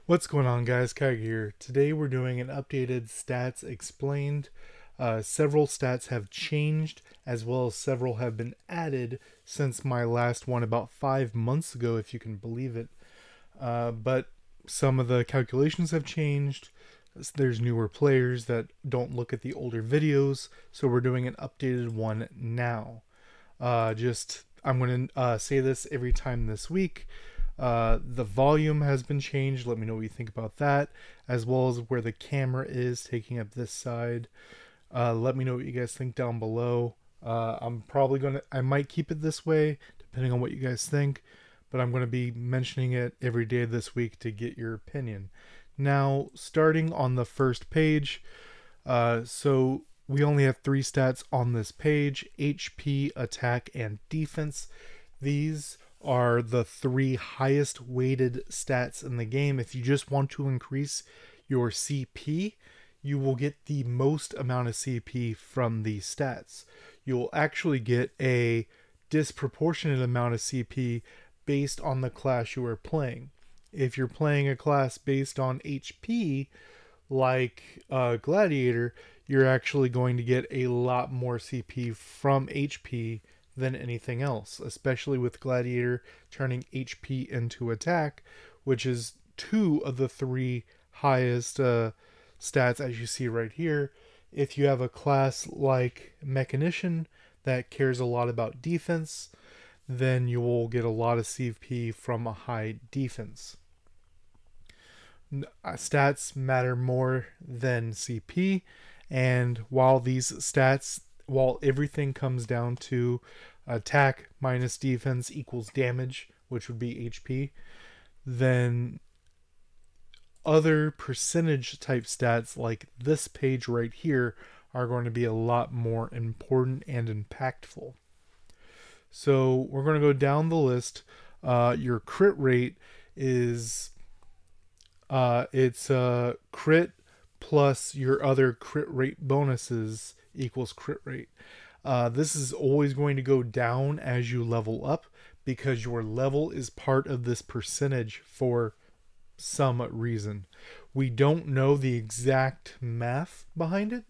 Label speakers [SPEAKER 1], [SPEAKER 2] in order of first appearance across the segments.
[SPEAKER 1] What's going on, guys? Kai here. Today we're doing an updated stats explained. Several stats have changed, as well as several have been added since my last one about 5 months ago, if you can believe it. But some of the calculations have changed. There's newer players that don't look at the older videos, so we're doing an updated one now. I'm going to say this every time this week. The volume has been changed. Let me know what you think about that, as well as where the camera is taking up this side. Let me know what you guys think down below. I might keep it this way, depending on what you guys think, but I'm going to be mentioning it every day this week to get your opinion. Now, starting on the first page, so we only have 3 stats on this page: HP, attack, and defense. These are the 3 highest weighted stats in the game. If you just want to increase your CP, you will get the most amount of CP from these stats. You'll actually get a disproportionate amount of CP based on the class you are playing. If you're playing a class based on HP, like Gladiator, you're actually going to get a lot more CP from HP than anything else, especially with Gladiator turning HP into attack, which is 2 of the 3 highest stats, as you see right here. If you have a class like Mechanician that cares a lot about defense, then you will get a lot of CP from a high defense. Stats matter more than CP, and while everything comes down to attack minus defense equals damage, which would be HP, then other percentage type stats like this page right here are going to be a lot more important and impactful. So we're going to go down the list. Your crit rate is crit plus your other crit rate bonuses equals crit rate. This is always going to go down as you level up, because your level is part of this percentage for some reason. We don't know the exact math behind it,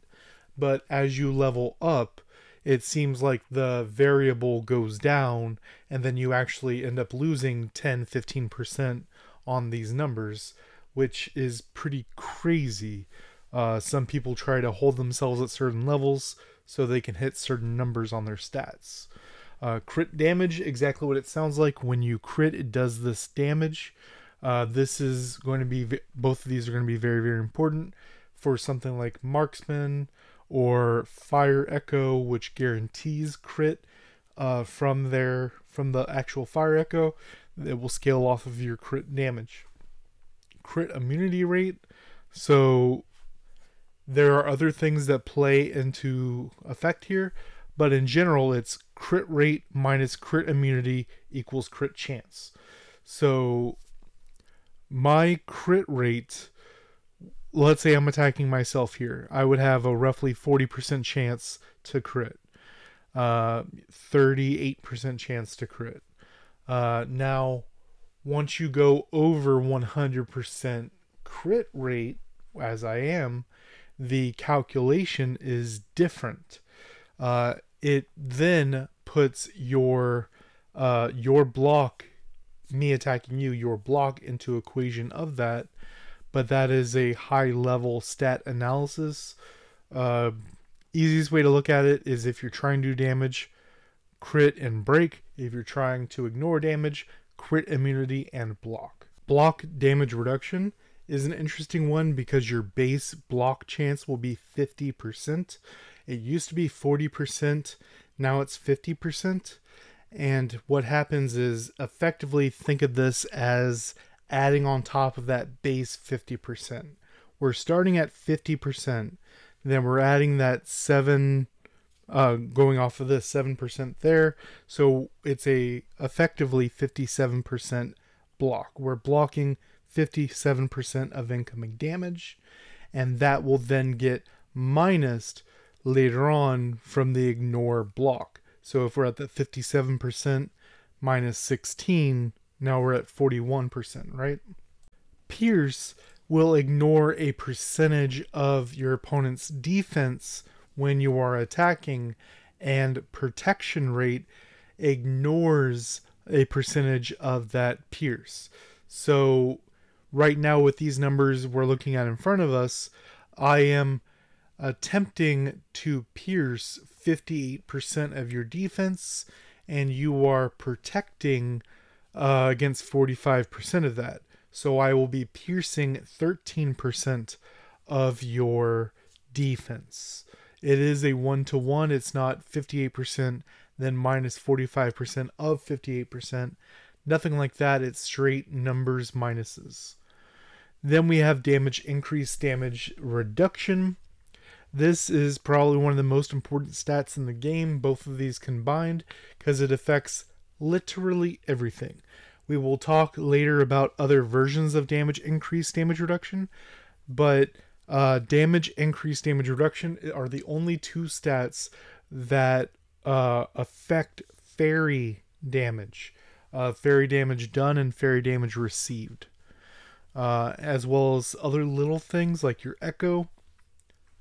[SPEAKER 1] but as you level up, it seems like the variable goes down, and then you actually end up losing 10-15% on these numbers, which is pretty crazy. Some people try to hold themselves at certain levels so they can hit certain numbers on their stats. Crit damage, exactly what it sounds like. When you crit, it does this damage. This is going to be, both of these are going to be very, very important for something like Marksman or Fire Echo, which guarantees crit from the actual Fire Echo. It will scale off of your crit damage. Crit immunity rate. So there are other things that play into effect here, but in general, it's crit rate minus crit immunity equals crit chance. So my crit rate, let's say I'm attacking myself here, I would have a roughly 40% chance to crit, 38% chance to crit. Now, once you go over 100% crit rate, as I am, the calculation is different. It then puts your block, me attacking you, your block into equation of that, but that is a high level stat analysis. Easiest way to look at it is if you're trying to do damage, crit and break. If you're trying to ignore damage, crit immunity and block. Block damage reduction is an interesting one because your base block chance will be 50%. It used to be 40%, now it's 50%. And what happens is, effectively think of this as adding on top of that base 50%. We're starting at 50%, then we're adding that 7, going off of this 7% there. So it's effectively 57% block. We're blocking 57% of incoming damage, and that will then get minused later on from the ignore block. So if we're at the 57% minus 16, now we're at 41%, right? Pierce will ignore a percentage of your opponent's defense when you are attacking, and protection rate ignores a percentage of that pierce. So right now with these numbers we're looking at in front of us, I am attempting to pierce 58% of your defense, and you are protecting against 45% of that. So I will be piercing 13% of your defense. It is a 1-to-1. It's not 58%, then minus 45% of 58%. Nothing like that. It's straight numbers minuses. Then we have damage increase, damage reduction. This is probably one of the most important stats in the game, both of these combined, because it affects literally everything. We will talk later about other versions of damage increase, damage reduction, but damage increase, damage reduction are the only two stats that affect fairy damage. Fairy damage done and fairy damage received. As well as other little things like your echo.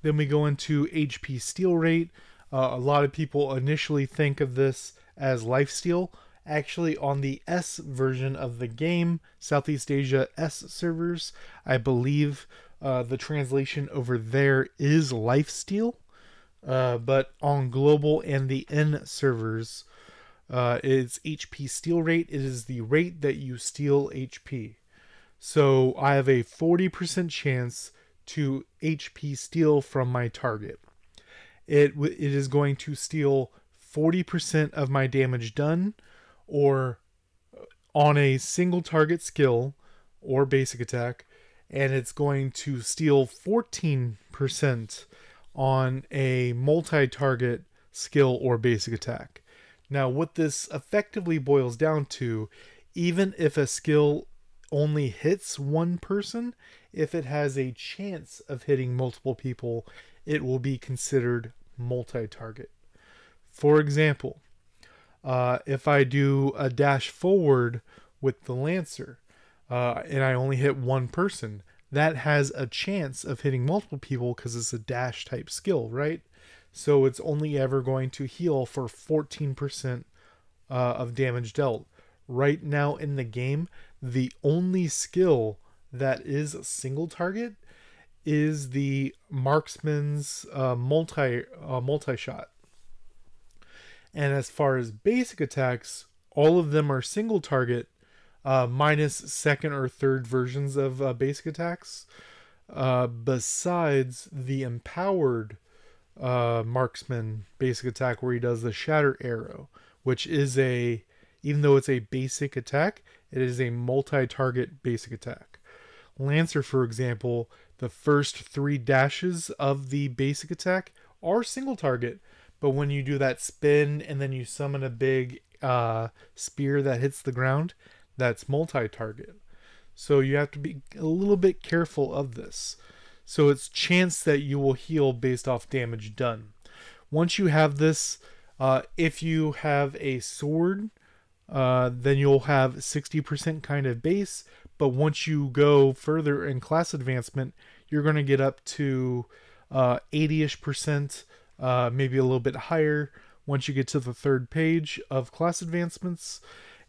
[SPEAKER 1] Then we go into HP steal rate. A lot of people initially think of this as lifesteal. Actually, on the S version of the game, Southeast Asia S servers, I believe the translation over there is lifesteal. But on global and the N servers, it's HP steal rate. It is the rate that you steal HP. So I have a 40% chance to HP steal from my target. It is going to steal 40% of my damage done, or on a single target skill or basic attack, and it's going to steal 14% on a multi-target skill or basic attack. Now, what this effectively boils down to, even if a skill only hits one person, if it has a chance of hitting multiple people, it will be considered multi-target. For example, if I do a dash forward with the Lancer, and I only hit one person, that has a chance of hitting multiple people because it's a dash type skill, right? So it's only ever going to heal for 14% of damage dealt. Right now in the game, the only skill that is a single target is the marksman's multi-shot. And as far as basic attacks, all of them are single target, minus second or third versions of basic attacks, besides the empowered marksman basic attack where he does the shatter arrow, which is even though it's a basic attack, it is a multi-target basic attack. Lancer, for example, the first 3 dashes of the basic attack are single target, but when you do that spin and then you summon a big spear that hits the ground, that's multi-target. So you have to be a little bit careful of this. So it's chance that you will heal based off damage done. Once you have this, if you have a sword, then you'll have 60% kind of base, but once you go further in class advancement, you're going to get up to 80-ish%, maybe a little bit higher once you get to the 3rd page of class advancements.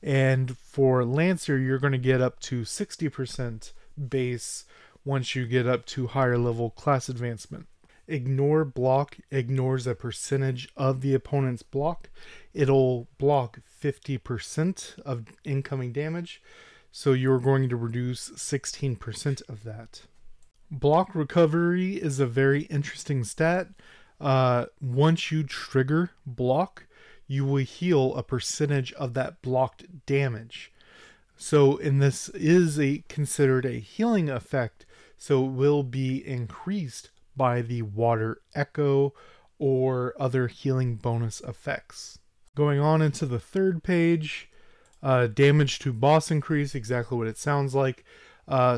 [SPEAKER 1] And for Lancer, you're going to get up to 60% base once you get up to higher level class advancement. Ignore block ignores a percentage of the opponent's block. It'll block 50% of incoming damage, so you're going to reduce 16% of that. Block recovery is a very interesting stat. Once you trigger block, you will heal a percentage of that blocked damage. So, and this is considered a healing effect, so it will be increased by the water echo or other healing bonus effects. Going on into the 3rd page, damage to boss increase, exactly what it sounds like.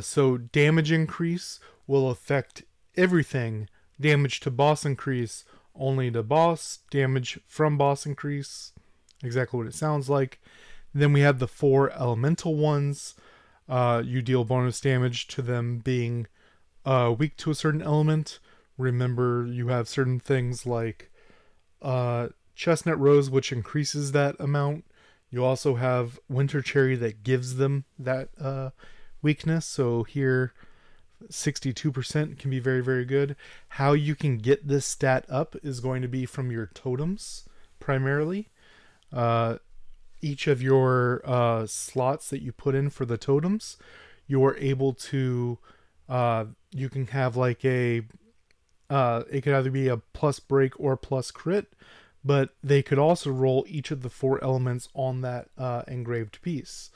[SPEAKER 1] So damage increase will affect everything. Damage to boss increase only to boss. Damage from boss increase, exactly what it sounds like. Then we have the 4 elemental ones. You deal bonus damage to them being weak to a certain element. Remember, you have certain things like Chestnut Rose, which increases that amount. You also have Winter Cherry that gives them that weakness. So here, 62% can be very, very good. How you can get this stat up is going to be from your totems, primarily. Each of your slots that you put in for the totems, you're able to, you can have like a, it could either be a plus break or plus crit, but they could also roll each of the 4 elements on that engraved piece.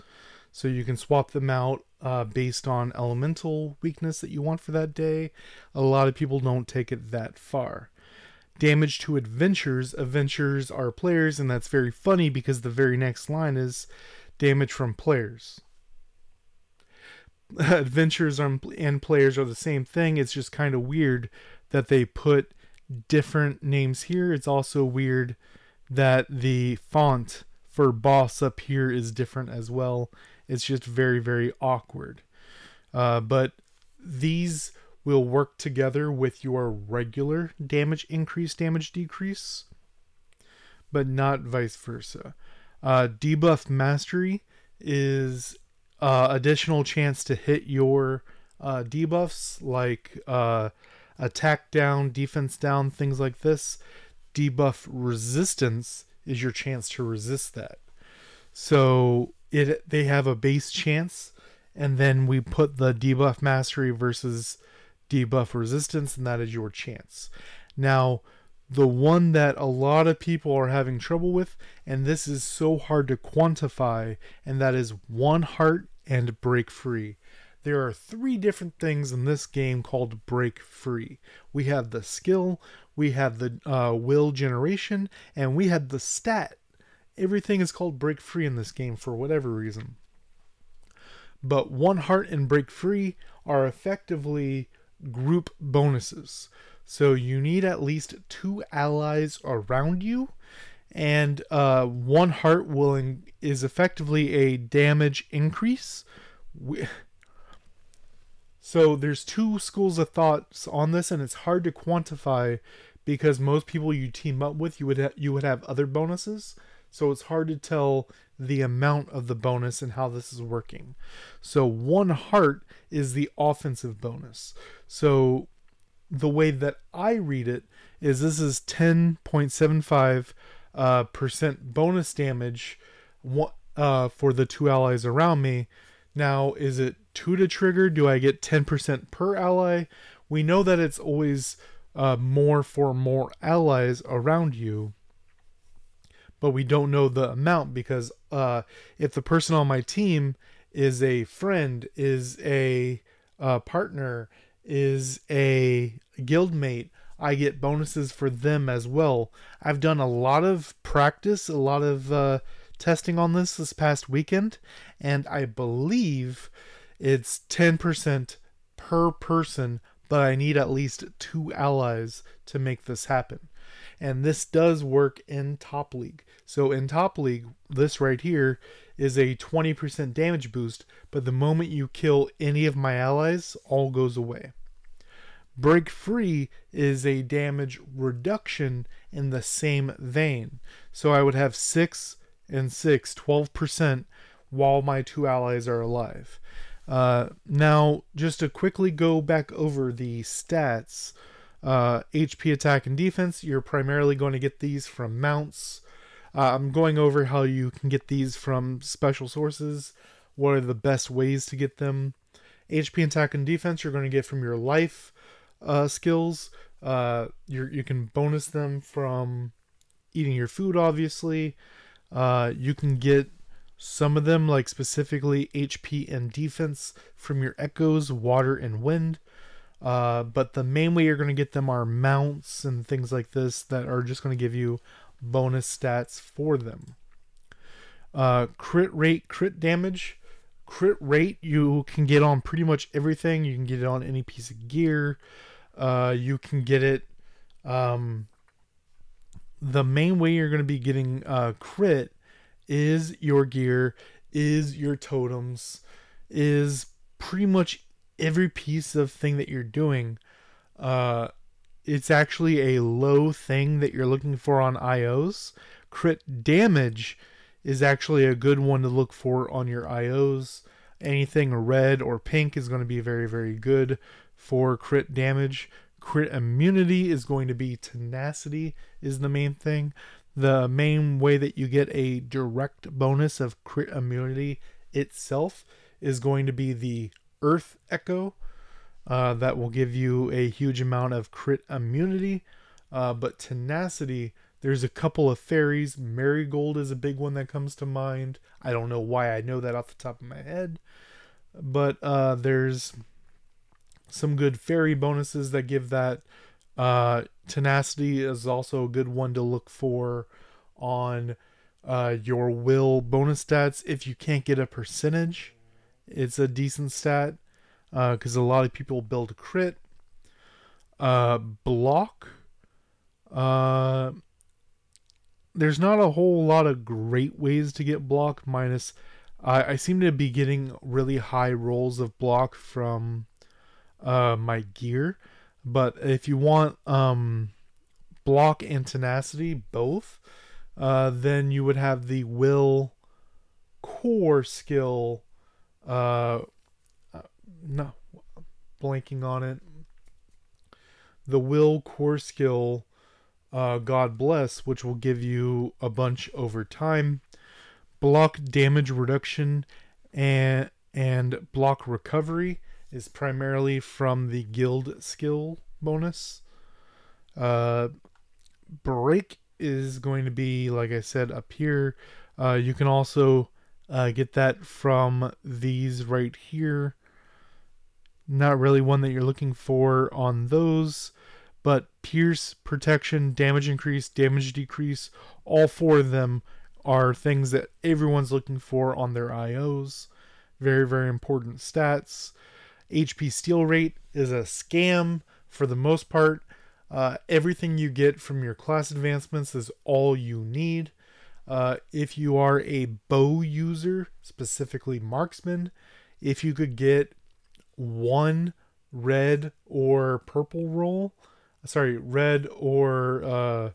[SPEAKER 1] So you can swap them out based on elemental weakness that you want for that day. A lot of people don't take it that far. Damage to adventures. Adventures are players, and that's very funny because the very next line is damage from players. Adventures and players are the same thing. It's just kind of weird that they put different names here. It's also weird that the font for boss up here is different as well. It's just very, very awkward. But these will work together with your regular damage increase, damage decrease, but not vice versa. Debuff Mastery is additional chance to hit your debuffs, like attack down, defense down, things like this. Debuff Resistance is your chance to resist that. So they have a base chance, and then we put the Debuff Mastery versus Debuff Resistance, and that is your chance. Now, the one that a lot of people are having trouble with, and this is so hard to quantify, and that is One Heart and Break Free. There are 3 different things in this game called Break Free. We have the skill, we have the will generation, and we have the stat. Everything is called Break Free in this game for whatever reason. But One Heart and Break Free are effectively group bonuses. So you need at least 2 allies around you, and One Heart is effectively a damage increase. So there's 2 schools of thoughts on this, and it's hard to quantify because most people you team up with, you would have other bonuses. So it's hard to tell the amount of the bonus and how this is working. So One Heart is the offensive bonus. So the way that I read it is this is 10.75% bonus damage for the 2 allies around me. Now, is it 2 to trigger? Do I get 10% per ally? We know that it's always more for more allies around you, but we don't know the amount because if the person on my team is a friend, is a partner, is a guildmate, I get bonuses for them as well. I've done a lot of practice, a lot of testing on this past weekend, and I believe it's 10% per person, but I need at least 2 allies to make this happen. And this does work in Top League. So in Top League, this right here is a 20% damage boost, but the moment you kill any of my allies, all goes away. Break Free is a damage reduction in the same vein. So I would have 6 and 6, 12% while my 2 allies are alive. Now, just to quickly go back over the stats, HP, attack, and defense, you're primarily going to get these from mounts. I'm going over how you can get these from special sources, what are the best ways to get them. HP, attack, and defense you're going to get from your life skills. You can bonus them from eating your food, obviously. You can get some of them, like specifically HP and defense, from your echoes, water, and wind. But the main way you're going to get them are mounts and things like this that are just going to give you bonus stats for them. Crit rate, crit damage. Crit rate you can get on pretty much everything. You can get it on any piece of gear. You can get it... the main way you're going to be getting crit is your gear, is your totems. is pretty much every piece of thing that you're doing. Uh, it's actually a low thing that you're looking for on IOs. Crit damage is actually a good one to look for on your IOs. Anything red or pink is going to be very, very good for crit damage. Crit immunity is going to be tenacity is the main thing. The main way that you get a direct bonus of crit immunity itself is going to be the Earth Echo. That will give you a huge amount of crit immunity. But tenacity, there's a couple of fairies. Marigold is a big one that comes to mind. I don't know why I know that off the top of my head. But there's some good fairy bonuses that give that. Tenacity is also a good one to look for on your will bonus stats. If you can't get a percentage, it's a decent stat. Because a lot of people build crit. Block. There's not a whole lot of great ways to get block minus. I seem to be getting really high rolls of block from my gear. But if you want block and tenacity both, then you would have the will core skill. No, blanking on it. The will core skill, God Bless, which will give you a bunch over time. Block damage reduction and block recovery is primarily from the guild skill bonus. Break is going to be, like I said, up here. You can also get that from these right here. Not really one that you're looking for on those, but pierce, protection, damage increase, damage decrease, all four of them are things that everyone's looking for on their IOs. Very, very important stats. HP steal rate is a scam for the most part. Everything you get from your class advancements is all you need. If you are a bow user, specifically marksman, if you could get one red or purple roll, red or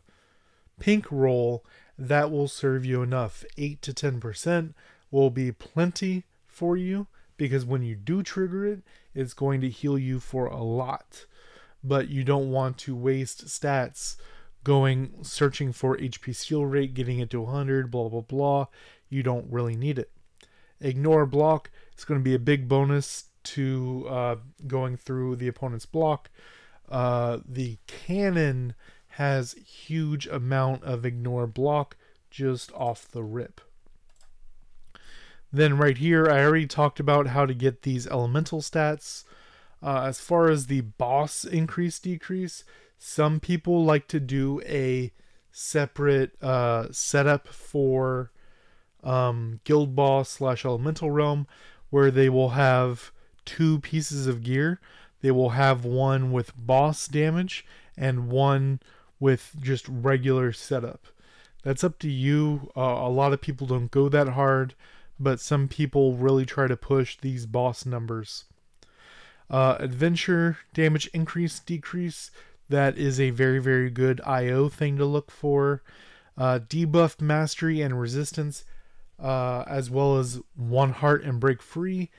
[SPEAKER 1] pink roll, that will serve you enough. 8 to 10% will be plenty for you, because when you do trigger it, it's going to heal you for a lot. But you don't want to waste stats searching for HP steal rate, getting it to 100, blah blah blah. You don't really need it. Ignore block. It's going to be a big bonus to going through the opponent's block. The cannon has huge amount of ignore block just off the rip. Then right here, I already talked about how to get these elemental stats. As far as the boss increase decrease, some people like to do a separate setup for guild boss / elemental realm, where they will have 2 pieces of gear. They will have one with boss damage and one with just regular setup. That's up to you. A lot of people don't go that hard, but some people really try to push these boss numbers. Adventure damage increase decrease, that is a very, very good IO thing to look for. Debuff mastery and resistance, as well as one heart and break free.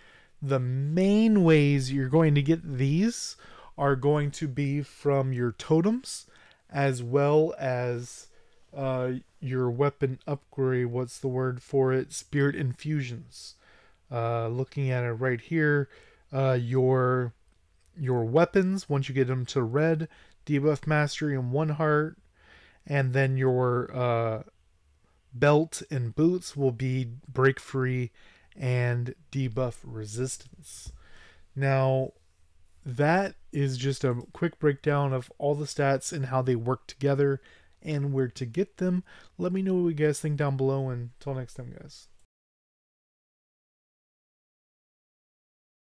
[SPEAKER 1] The main ways you're going to get these are going to be from your totems, as well as your weapon upgrade. What's the word for it? Spirit infusions. Looking at it right here, your weapons, once you get them to red, debuff mastery and one heart, and then your belt and boots will be break free and debuff resistance. Now, that is just a quick breakdown of all the stats and how they work together and where to get them. Let me know what you guys think down below, and until next time, guys.